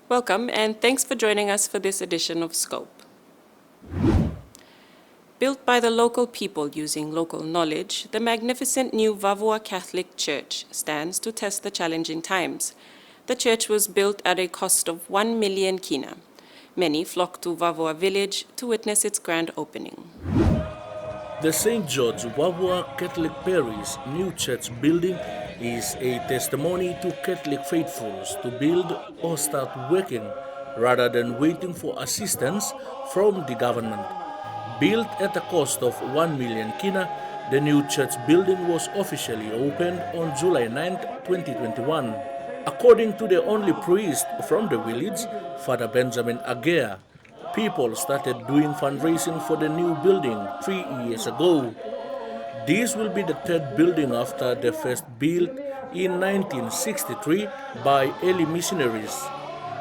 Welcome and thanks for joining us for this edition of Scope. Built by the local people using local knowledge, the magnificent new Vavua Catholic Church stands to test the challenging times. The church was built at a cost of 1 million kina. Many flocked to Vavua village to witness its grand opening. The St. George Vavua Catholic Parish new church building is a testimony to Catholic faithfuls to build or start working rather than waiting for assistance from the government. Built at a cost of 1 million kina, the new church building was officially opened on July 9, 2021. According to the only priest from the village, Father Benjamin Agea, people started doing fundraising for the new building 3 years ago. This will be the third building after the first built in 1963 by early missionaries.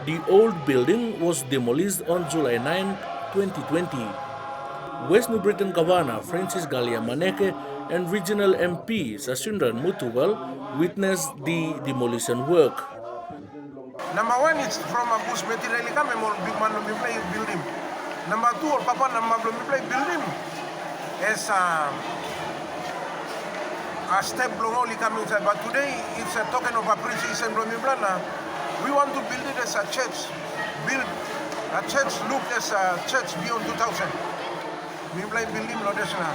The old building was demolished on July 9, 2020. West New Britain Governor Francis Galia Maneke and Regional MP Sasundran Mutuwal witnessed the demolition work. Number one, it's from a bush material come and big man will play building. Number two, or Papa number will play building as a step below come inside. But today it's a token of appreciation from Miblana. We want to build it as a church. Build a church look as a church beyond 2000. Miblay building Lodesna.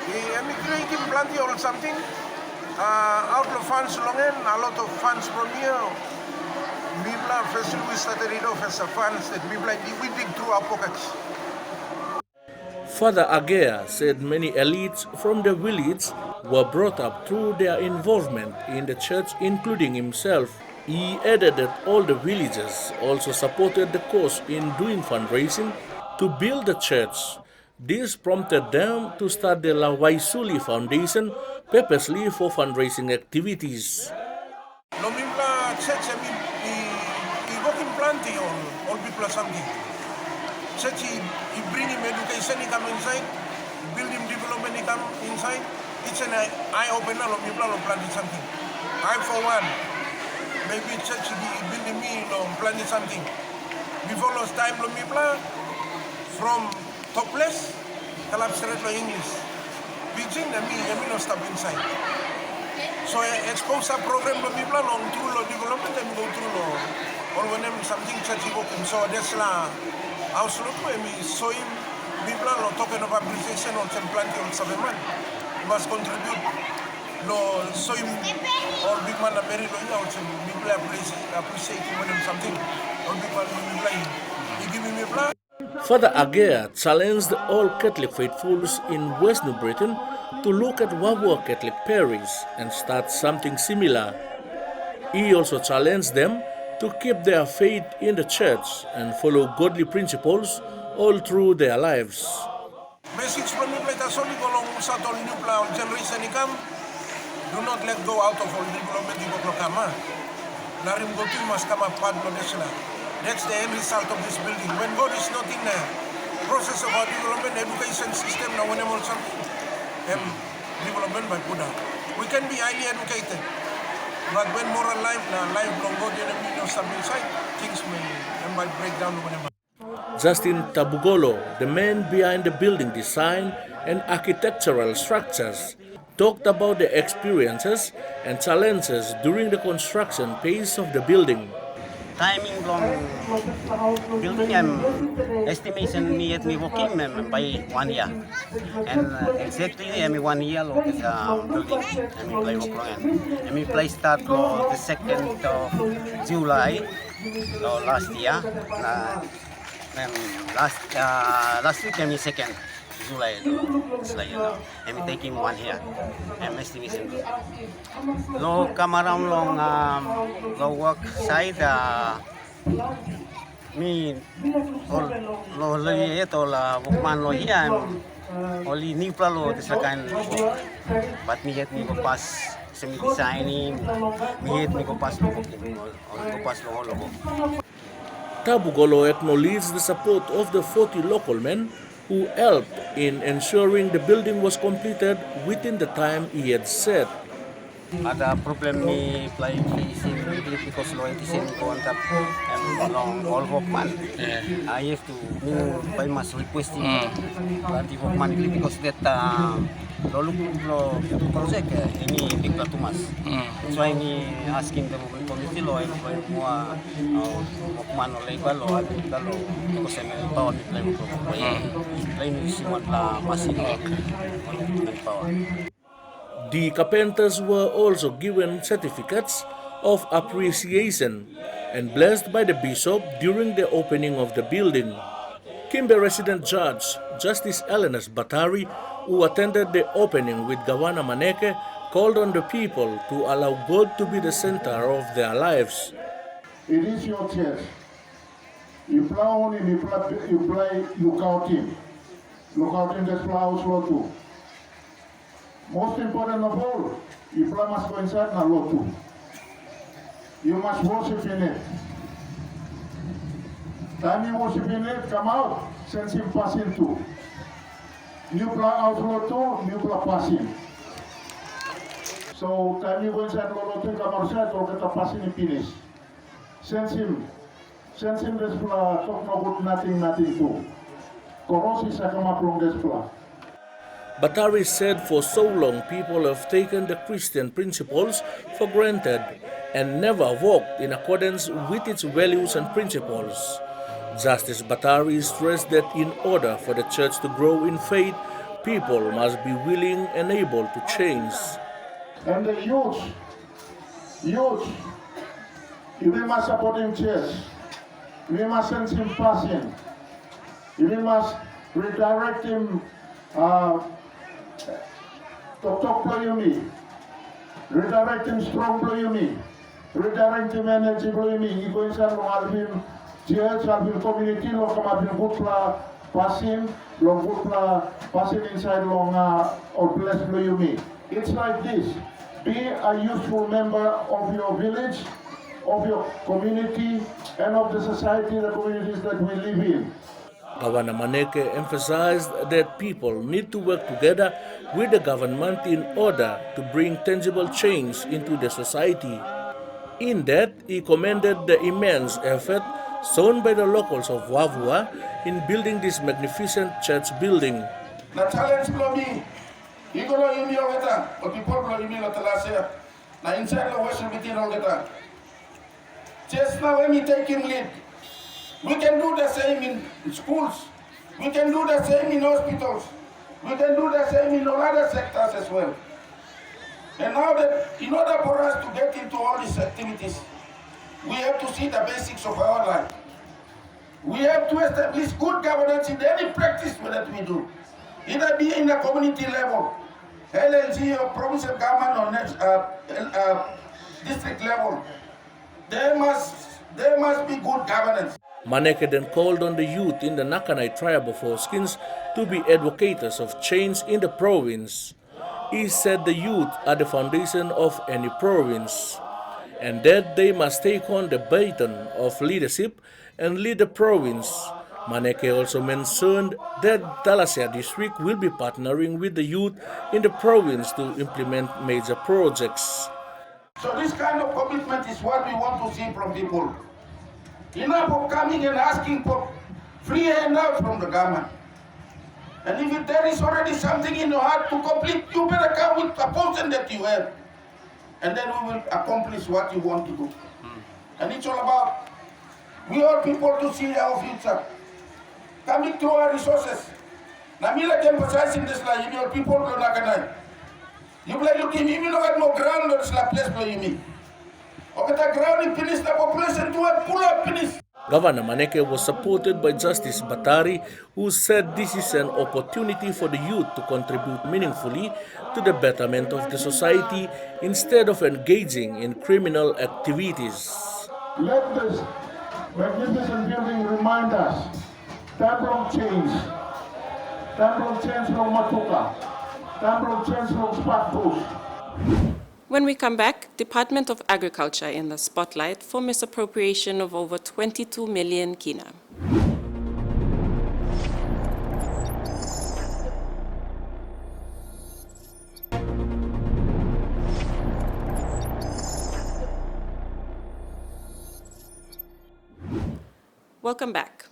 We creating plenty or something. Out of funds long end, a lot of funds from here. Mibla first we started it off as a funds that Mibla we dig through our pockets. Father Agea said many elites from the village were brought up through their involvement in the church, including himself. He added that all the villagers also supported the cause in doing fundraising to build the church. This prompted them to start the La Waisuli Foundation purposely for fundraising activities. Lomimla church he working plenty on all people or something. Church he bring him education he come inside, build him development he come inside. It's an eye opener Lomimla or planting something. I for one, maybe church he building me or planting something. Before last time Lomimla from topless, kalap straight to English. Beijing na me no stop inside. So expose a program to people long through the development and go through or when something church working. So that's la house look when we saw him people are talking about appreciation on some plenty on 7 months. Must contribute no so him or big man a very long out people appreciate him when something or big man will play. He give me plan. Father Agea challenged all Catholic faithfuls in West New Britain to look at Vavua Catholic Parish and start something similar. He also challenged them to keep their faith in the church and follow godly principles all through their lives. Basics from the plate solely go along with all new plan generation come. Do not let go out of all development you go come. Larim go to must come up part of this. That's the end result of this building. When God is not in the process of our development education system, now when I'm something, development by Buddha. We can be highly educated, but when moral life, long God in something inside, things might break down whenever. Justin Tabugolo, the man behind the building design and architectural structures, talked about the experiences and challenges during the construction phase of the building. Timing long building estimation me working by 1 year and exactly 1 year long is building play work long and play start the 2nd of July last year and last week 2nd July it's like taking 1 year estimation lo come around long lo work side me lo ito la bukman lo here only new plalo this kind but me yet me go pass semi designing me yet me go pass lo Tabugolo acknowledged the support of the 40 local men who helped in ensuring the building was completed within the time he had set. Ada problem ni flying fish Catholic because lo iti sin ko antap long all Walkman. I have to by mas requesting anti Walkman because that lo project ini bigla tumas. That's why ni asking the committee lo and mo Walkman olay balo balo because I mean power ni play ko play ni simon la masin power. The carpenters were also given certificates of appreciation and blessed by the bishop during the opening of the building. Kimbe resident judge Justice Elenas Batari, who attended the opening with Gawana Maneke, called on the people to allow God to be the center of their lives. It is your church. You plow him, you play, look out him. Look out him, that's plow slow too. Most important of all, you must go inside na law too. You must worship in it. Time you worship in it, come out, sense him passing too. You play out law too, you play passing. So time you go inside law too, come outside, or get a passing in finish. Sense him this play, talk no good, nothing too. Korosi sa come up from this play. Batari said for so long people have taken the Christian principles for granted and never walked in accordance with its values and principles. Justice Batari stressed that in order for the church to grow in faith, people must be willing and able to change. And the youth, we must support him church. We must send him passing. We must redirect him Tok play me, redirect him strong play me, redirect him energy play me. He goes and Alvin church, Alvin community, long come Alvin good passing, long good passing inside long or bless play me. It's like this. Be a useful member of your village, of your community, and of the society, the communities that we live in. Gawana Maneke emphasized that people need to work together with the government in order to bring tangible change into the society. In that, he commended the immense effort shown by the locals of Wavua in building this magnificent church building. Na challenge blomi, igolo imi ogeta, o people blomi lo talasia. Na inside the worship meeting ogeta. Just now when we take him lead, we can do the same in schools. We can do the same in hospitals. We can do the same in all other sectors as well. And now that in order for us to get into all these activities, we have to see the basics of our life. We have to establish good governance in any practice that we do. Either be in a community level, LLG or provincial government or district level. There must be good governance. Maneke then called on the youth in the Nakanai tribe of Hoskins to be advocates of change in the province. He said the youth are the foundation of any province and that they must take on the baton of leadership and lead the province. Maneke also mentioned that Talasia district will be partnering with the youth in the province to implement major projects. So this kind of commitment is what we want to see from people. Enough of coming and asking for free handout from the government. And if there is already something in your heart to complete, you better come with a portion that you have. And then we will accomplish what you want to do. And it's all about, we all people to see our future. Coming to our resources. Now, me like emphasizing this, like, you people don't know. You play looking, even though at no ground, there's a place for you. Okay, the ground finish the population to a pull up finish. Governor Maneke was supported by Justice Batari, who said this is an opportunity for the youth to contribute meaningfully to the betterment of the society instead of engaging in criminal activities. Let this magnificent building remind us, time will change. Time will change from Matuka. Time will change from Spatbus. When we come back, Department of Agriculture in the spotlight for misappropriation of over 22 million kina. Welcome back.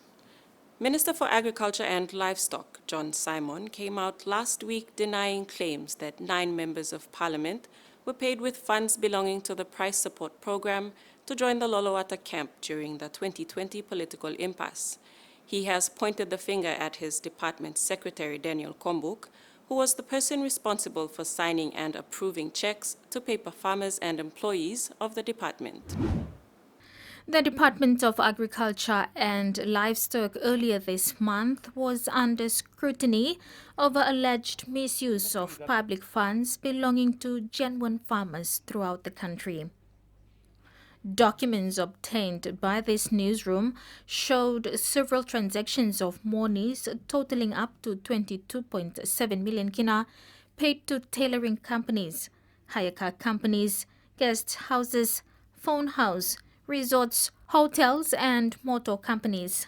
Minister for Agriculture and Livestock, John Simon, came out last week denying claims that 9 members of Parliament were paid with funds belonging to the Price Support Program to join the Lolowata camp during the 2020 political impasse. He has pointed the finger at his department secretary, Daniel Kombuk, who was the person responsible for signing and approving checks to paper farmers and employees of the department. The Department of Agriculture and Livestock earlier this month was under scrutiny over alleged misuse of public funds belonging to genuine farmers throughout the country. Documents obtained by this newsroom showed several transactions of monies totaling up to 22.7 million kina paid to tailoring companies, hire car companies, guest houses, phone house, resorts, hotels, and motor companies.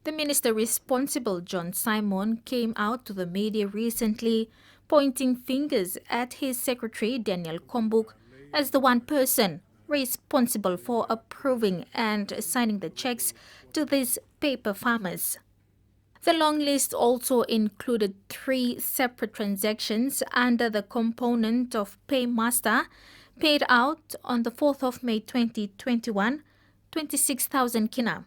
The minister responsible, John Simon, came out to the media recently, pointing fingers at his secretary, Daniel Kombuk, as the one person responsible for approving and signing the checks to these paper farmers. The long list also included 3 separate transactions under the component of Paymaster, paid out on the 4th of May 2021, 26,000 kina.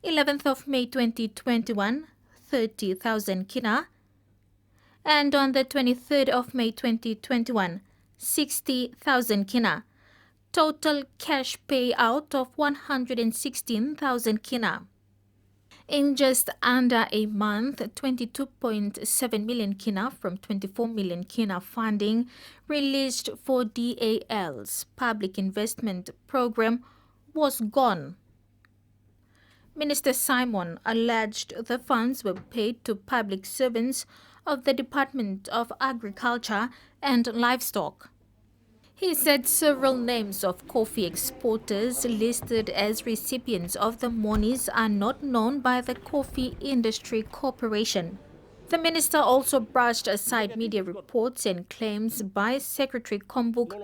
11th of May 2021, 30,000 kina. And on the 23rd of May 2021, 60,000 kina. Total cash payout of 116,000 kina. In just under a month, 22.7 million kina from 24 million kina funding released for DAL's public investment program was gone. Minister Simon alleged the funds were paid to public servants of the Department of Agriculture and Livestock. He said several names of coffee exporters listed as recipients of the monies are not known by the Coffee Industry Corporation. The minister also brushed aside media reports and claims by Secretary Kombuk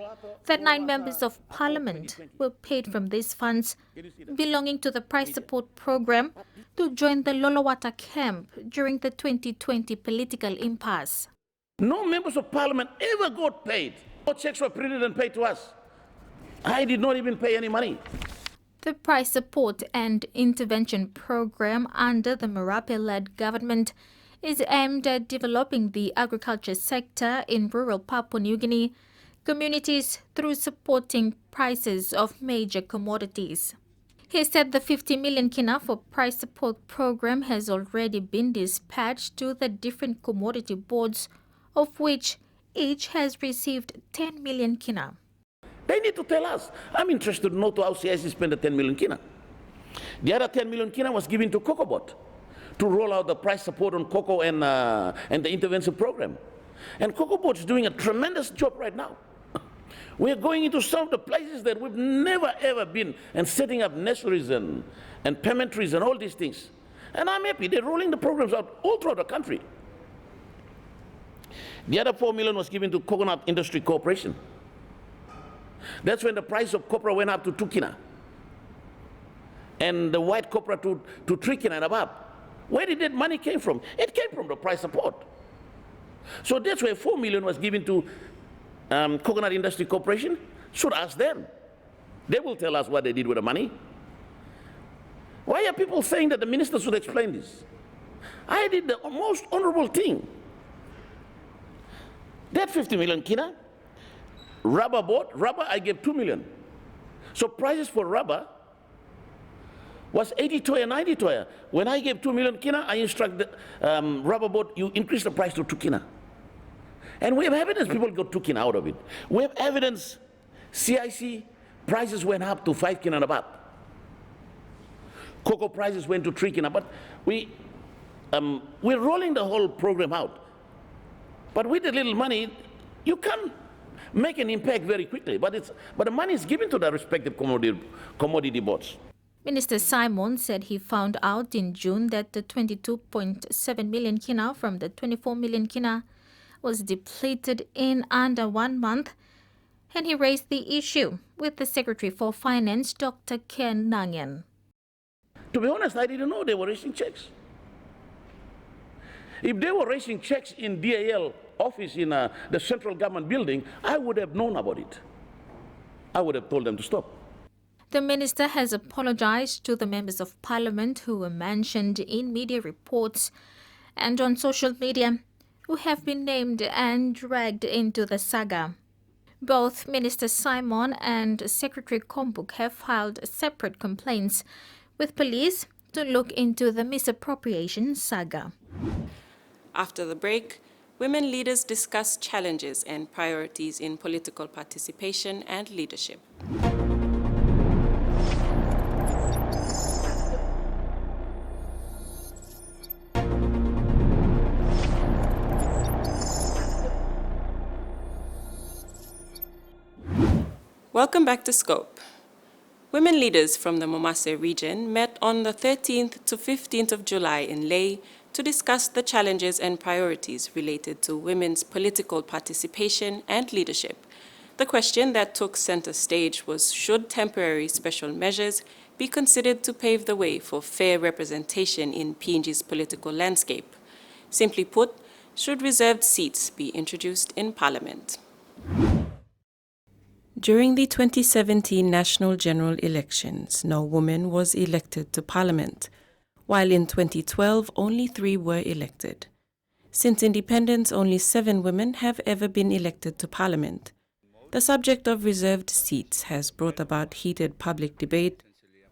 that 9 members of Parliament were paid from these funds belonging to the Price Support Program to join the Lolowata camp during the 2020 political impasse. No members of Parliament ever got paid. No checks were printed and paid to us. I did not even pay any money. The Price Support and Intervention Program under the Marape-led government is aimed at developing the agriculture sector in rural Papua New Guinea communities through supporting prices of major commodities. He said the 50 million kina for Price Support Program has already been dispatched to the different commodity boards, of which each has received 10 million kina. They need to tell us. I'm interested to know how CIC spent the 10 million kina. The other 10 million kina was given to CocoaBot to roll out the price support on cocoa and the intervention program. And CocoaBot is doing a tremendous job right now. We are going into some of the places that we've never ever been and setting up nurseries and permanentries and all these things. And I'm happy they're rolling the programs out all throughout the country. The other 4 million was given to Coconut Industry Corporation. That's when the price of copra went up to 2 kina. And the white copra to 3 kina and above. Where did that money came from? It came from the price support. So that's where 4 million was given to Coconut Industry Corporation. Should ask them. They will tell us what they did with the money. Why are people saying that the minister should explain this? I did the most honorable thing. That 50 million kina, rubber I gave 2 million. So prices for rubber was 80 toya, 90 toya. When I gave 2 million kina, I instruct the rubber board, you increase the price to 2 kina. And we have evidence people got 2 kina out of it. We have evidence CIC prices went up to 5 kina and above. Cocoa prices went to 3 kina, but we're rolling the whole program out. But with a little money, you can make an impact very quickly. But the money is given to the respective commodity boards. Minister Simon said he found out in June that the 22.7 million kina from the 24 million kina was depleted in under 1 month, and he raised the issue with the Secretary for Finance, Dr. Ken Nangian. To be honest, I didn't know they were racing checks. If they were racing checks in DAL office in the central government building, I would have known about it. I would have told them to stop. The minister has apologized to the members of parliament who were mentioned in media reports and on social media who have been named and dragged into the saga. Both Minister Simon and Secretary Kombuk have filed separate complaints with police to look into the misappropriation saga. After the break, women leaders discuss challenges and priorities in political participation and leadership. Welcome back to Scope. Women leaders from the Momase region met on the 13th to 15th of July in Leh to discuss the challenges and priorities related to women's political participation and leadership. The question that took center stage was, should temporary special measures be considered to pave the way for fair representation in PNG's political landscape? Simply put, should reserved seats be introduced in Parliament? During the 2017 national general elections, no woman was elected to Parliament, while in 2012 only 3 were elected. Since independence, only 7 women have ever been elected to Parliament. The subject of reserved seats has brought about heated public debate,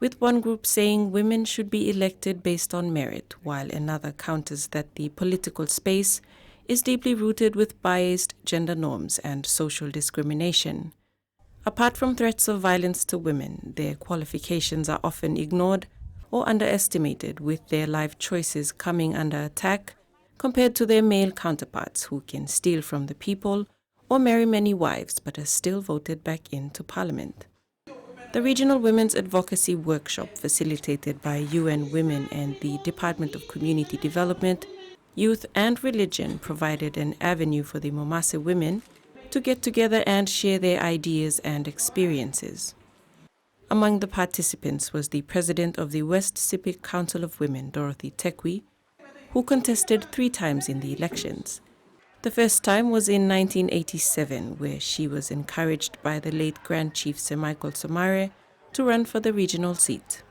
with one group saying women should be elected based on merit, while another counters that the political space is deeply rooted with biased gender norms and social discrimination. Apart from threats of violence to women, their qualifications are often ignored or underestimated, with their life choices coming under attack compared to their male counterparts who can steal from the people or marry many wives but are still voted back into Parliament. The Regional Women's Advocacy Workshop, facilitated by UN Women and the Department of Community Development, Youth and Religion, provided an avenue for the Momase women to get together and share their ideas and experiences. Among the participants was the president of the West Sipik Council of Women, Dorothy Tekwi, who contested 3 times in the elections. The first time was in 1987, where she was encouraged by the late Grand Chief Sir Michael Somare to run for the regional seat.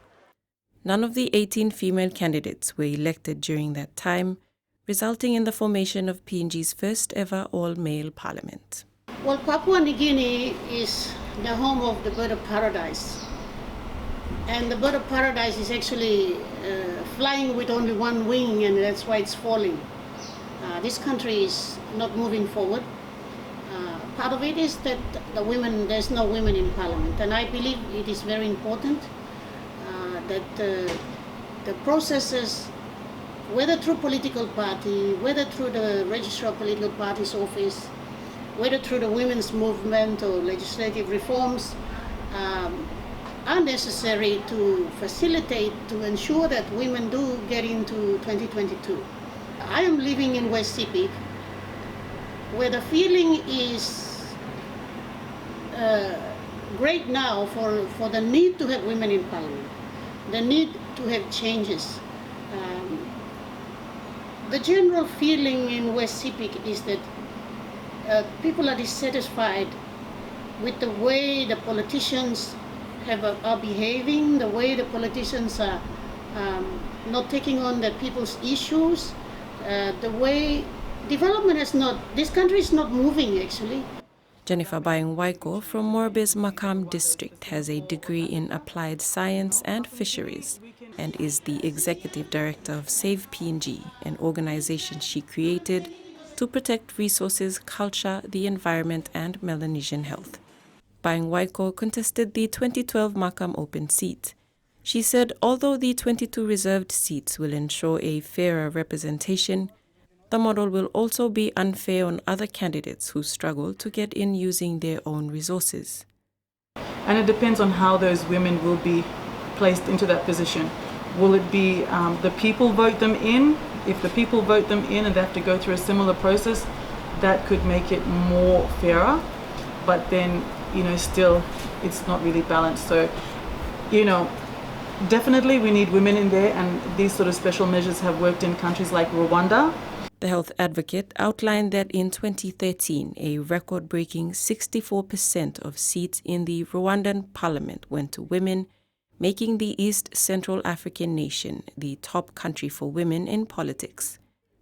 None of the 18 female candidates were elected during that time, resulting in the formation of PNG's first ever all-male parliament. Well, Papua New Guinea is the home of the bird of paradise. And the bird of paradise is actually flying with only one wing, and that's why it's falling. This country is not moving forward. Part of it is that there's no women in parliament. And I believe it is very important that the processes, whether through political party, whether through the Registrar of Political Parties office, whether through the women's movement or legislative reforms, are necessary to facilitate, to ensure that women do get into 2022. I am living in West Sipik, where the feeling is great now for the need to have women in parliament, the need to have changes. The general feeling in West Sipik is that people are dissatisfied with the way the politicians are behaving, the way the politicians are not taking on the people's issues, the way development is not, this country is not moving actually. Jennifer Bayang Waiko from Morabe's Makam district has a degree in applied science and fisheries and is the executive director of Save PNG, an organization she created to protect resources, culture, the environment, and Melanesian health. Bayang Waiko contested the 2012 Makam open seat. She said although the 22 reserved seats will ensure a fairer representation, the model will also be unfair on other candidates who struggle to get in using their own resources. And it depends on how those women will be placed into that position. Will it be the people vote them in? If the people vote them in and they have to go through a similar process, that could make it more fairer. But then, still, it's not really balanced. So, definitely we need women in there, and these sort of special measures have worked in countries like Rwanda. The health advocate outlined that in 2013, a record-breaking 64% of seats in the Rwandan parliament went to women, making the East Central African nation the top country for women in politics.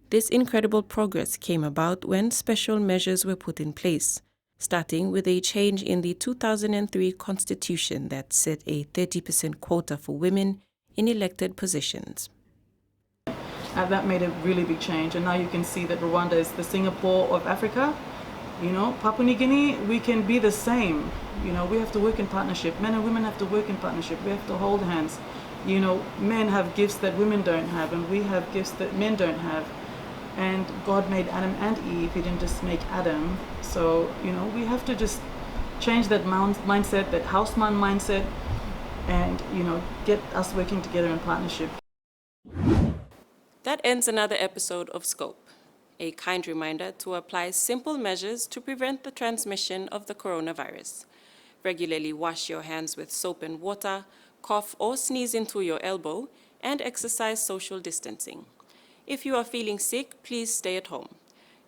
This incredible progress came about when special measures were put in place, starting with a change in the 2003 constitution that set a 30% quota for women in elected positions. That made a really big change, and now you can see that Rwanda is the Singapore of Africa. You know, Papua New Guinea, we can be the same. You know, we have to work in partnership. Men and women have to work in partnership. We have to hold hands. You know, men have gifts that women don't have, and we have gifts that men don't have. And God made Adam and Eve. He didn't just make Adam. So, you know, we have to just change that mindset, that houseman mindset, and, you know, get us working together in partnership. That ends another episode of Scope, a kind reminder to apply simple measures to prevent the transmission of the coronavirus. Regularly wash your hands with soap and water, cough or sneeze into your elbow, and exercise social distancing. If you are feeling sick, please stay at home.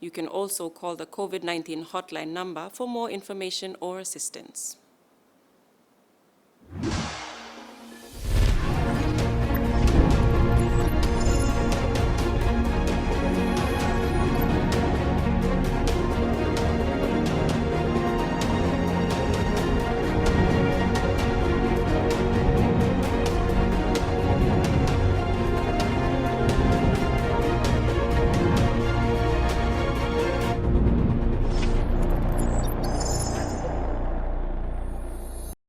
You can also call the COVID-19 hotline number for more information or assistance.